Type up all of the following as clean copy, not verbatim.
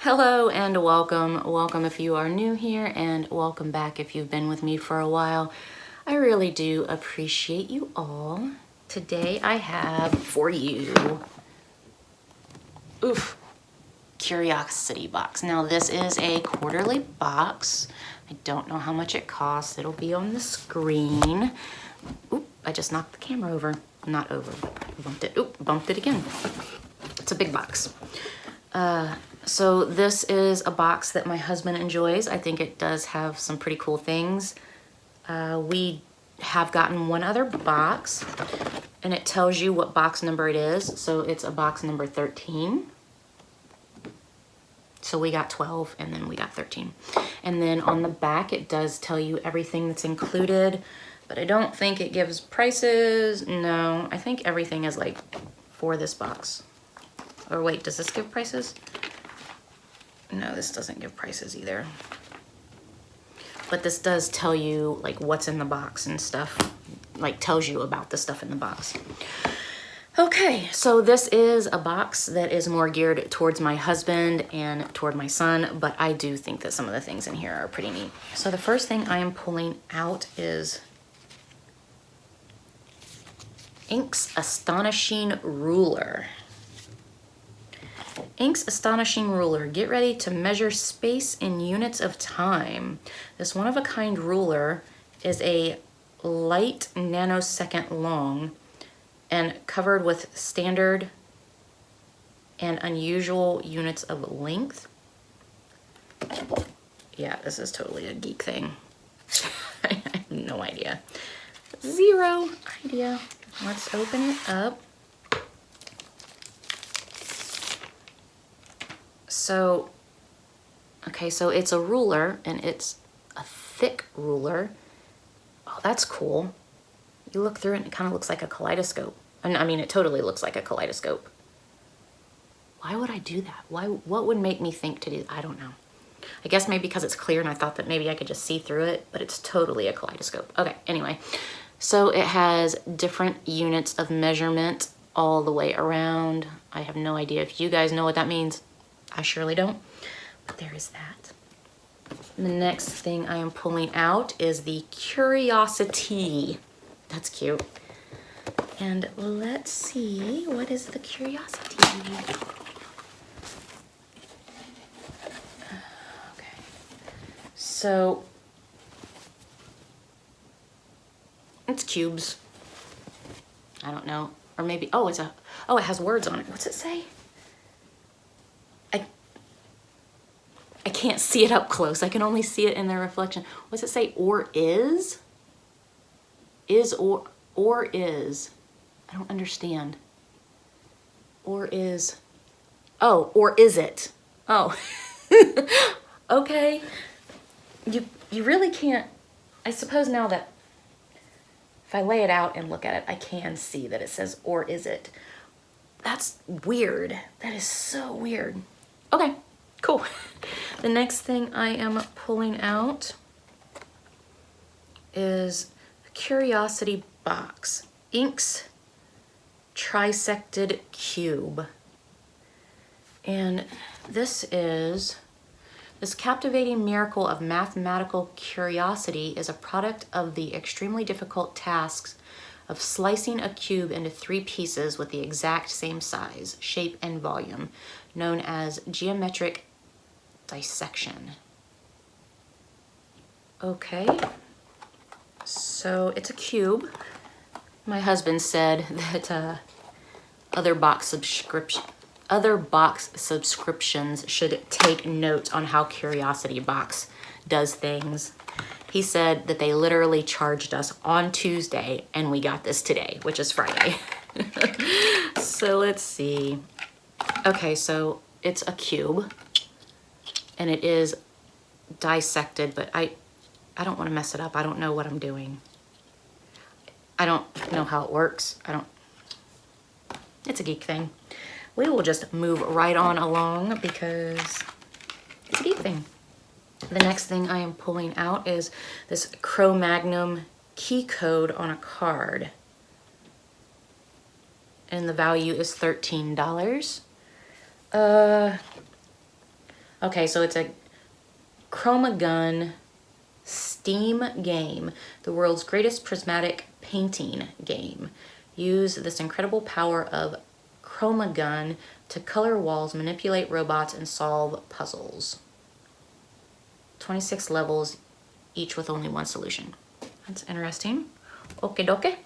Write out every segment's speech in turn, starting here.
Hello and welcome. Welcome if you are new here, and welcome back if you've been with me for a while. I really do appreciate you all. Today I have for you, curiosity box. Now this is a quarterly box. I don't know how much it costs. It'll be on the screen. Oop, I just knocked the camera over. Not over, bumped it. Oop, bumped it again. It's a big box. So this is a box that my husband enjoys. I think it does have some pretty cool things. We have gotten one other box, and it tells you what box number it is. So it's a box number 13. So we got 12 and then we got 13. And then on the back, it does tell you everything that's included, but I don't think it gives prices. No, I think everything is like for this box. Or wait, does this give prices? No, this doesn't give prices either. But this does tell you like what's in the box and stuff. Like tells you about the stuff in the box. Okay, so this is a box that is more geared towards my husband and toward my son, but I do think that some of the things in here are pretty neat. So the first thing I am pulling out is Inks Astonishing Ruler. Ink's Astonishing Ruler. Get ready to measure space in units of time. This one-of-a-kind ruler is a light nanosecond long and covered with standard and unusual units of length. Yeah, this is totally a geek thing. I have no idea. Zero idea. Let's open it up. So, okay, so it's a ruler, and it's a thick ruler. Oh, that's cool. You look through it and it kind of looks like a kaleidoscope. And I mean, it totally looks like a kaleidoscope. Why would I do that? What would make me think to do that? I don't know. I guess maybe because it's clear and I thought that maybe I could just see through it, but it's totally a kaleidoscope. Okay, anyway. So it has different units of measurement all the way around. I have no idea if you guys know what that means. I surely don't, but there is that. The next thing I am pulling out is the Curiosity. That's cute. And let's see, what is the Curiosity? Okay, so it's cubes. I don't know, or maybe, oh, it has words on it. What's it say? I can't see it up close. I can only see it in the reflection. What's it say? Or is? Is or is? I don't understand. Or is. Oh, or is it? Oh. Okay. You really can't. I suppose now that if I lay it out and look at it, I can see that it says or is it. That's weird. That is so weird. Okay. Cool. The next thing I am pulling out is the Curiosity box. Ink's Trisected Cube. And this captivating miracle of mathematical curiosity is a product of the extremely difficult tasks of slicing a cube into 3 pieces with the exact same size, shape, and volume, known as geometric dissection. Okay, so it's a cube. My husband said that other box subscriptions should take note on how Curiosity Box does things. He said that they literally charged us on Tuesday and we got this today, which is Friday. So let's see. Okay, so it's a cube. And it is dissected, but I don't want to mess it up. I don't know what I'm doing. I don't know how it works. It's a geek thing. We will just move right on along because it's a geek thing. The next thing I am pulling out is this Magnum key code on a card. And the value is $13. Okay, so it's a chroma gun Steam game, the world's greatest prismatic painting game. Use this incredible power of chroma gun to color walls, manipulate robots, and solve puzzles. 26 levels, each with only one solution. That's interesting. Okie dokie.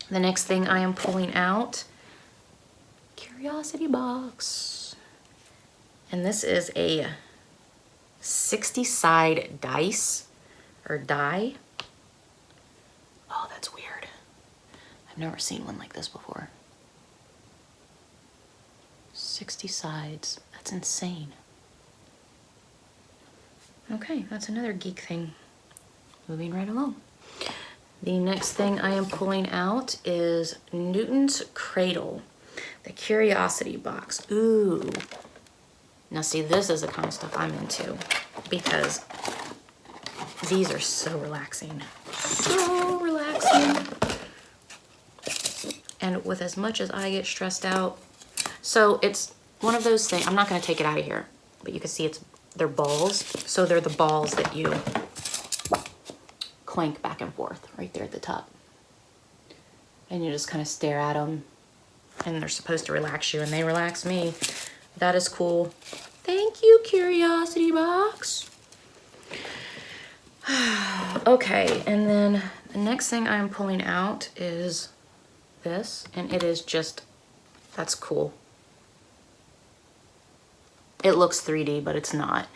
The next thing I am pulling out, curiosity box. And this is a 60-side dice or die. Oh, that's weird. I've never seen one like this before. 60 sides. That's insane. Okay, that's another geek thing. Moving right along. The next thing I am pulling out is Newton's Cradle, the curiosity box. Ooh. Now see, this is the kind of stuff I'm into because these are so relaxing. So relaxing. And with as much as I get stressed out, so it's one of those things, I'm not gonna take it out of here, but you can see they're balls. So they're the balls that you clank back and forth right there at the top. And you just kind of stare at them and they're supposed to relax you and they relax me. That is cool. Thank you, curiosity box. Okay, and then the next thing I'm pulling out is this, and it is just, that's cool. It looks 3D, but it's not.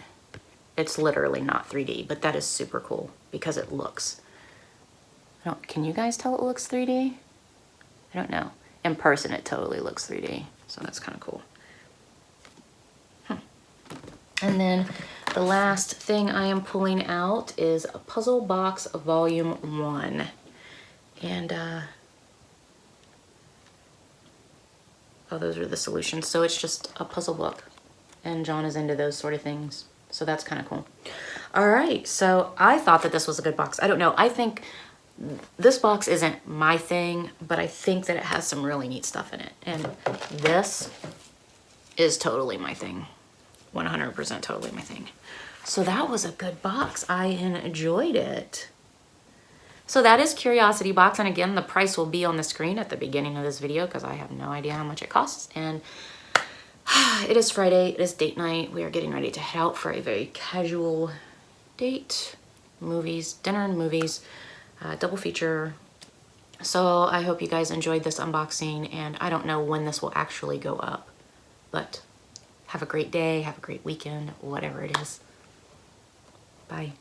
It's literally not 3D, but that is super cool because it looks, can you guys tell it looks 3D? I don't know. In person, it totally looks 3D, so that's kind of cool. And then the last thing I am pulling out is a Puzzle Box Volume 1. And, oh, those are the solutions. So it's just a puzzle book. And John is into those sort of things. So that's kind of cool. All right, so I thought that this was a good box. I don't know. I think this box isn't my thing, but I think that it has some really neat stuff in it. And this is totally my thing. 100% totally my thing. So that was a good box. I enjoyed it. So that is Curiosity Box. And again, the price will be on the screen at the beginning of this video because I have no idea how much it costs. And it is Friday. It is date night. We are getting ready to head out for a very casual date. Movies, dinner and movies, double feature. So I hope you guys enjoyed this unboxing, and I don't know when this will actually go up, but have a great day, have a great weekend, whatever it is. Bye.